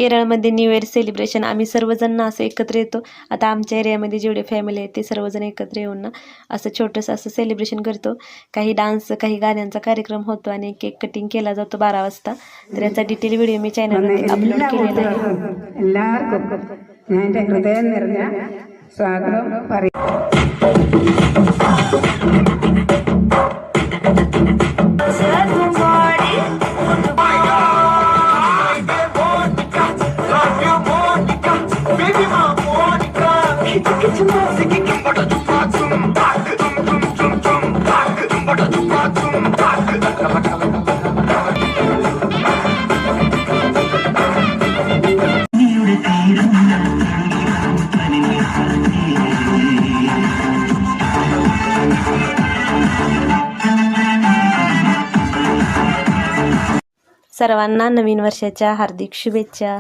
केरळमध्ये new year celebration आम्ही सर्वजण ना असं एकत्र येतो. आता आमच्या एरियामध्ये जेवढे फॅमिली आहेत ते सर्वजण एकत्र येऊन ना असं छोटंसं असं सेलिब्रेशन करतो. काही डान्स, काही गाण्यांचा कार्यक्रम होतो आणि केक कटिंग केला जातो 12 वाजता. तर याचा डिटेल व्हिडिओ मी चॅनलवरती अपलोड केलेला आहे. എല്ലാവർക്കും ഞാൻ എൻ്റെ ഹൃദയം നിറഞ്ഞ സ്വാഗതം പറയും. सर्वांना नवीन वर्षाच्या हार्दिक शुभेच्छा.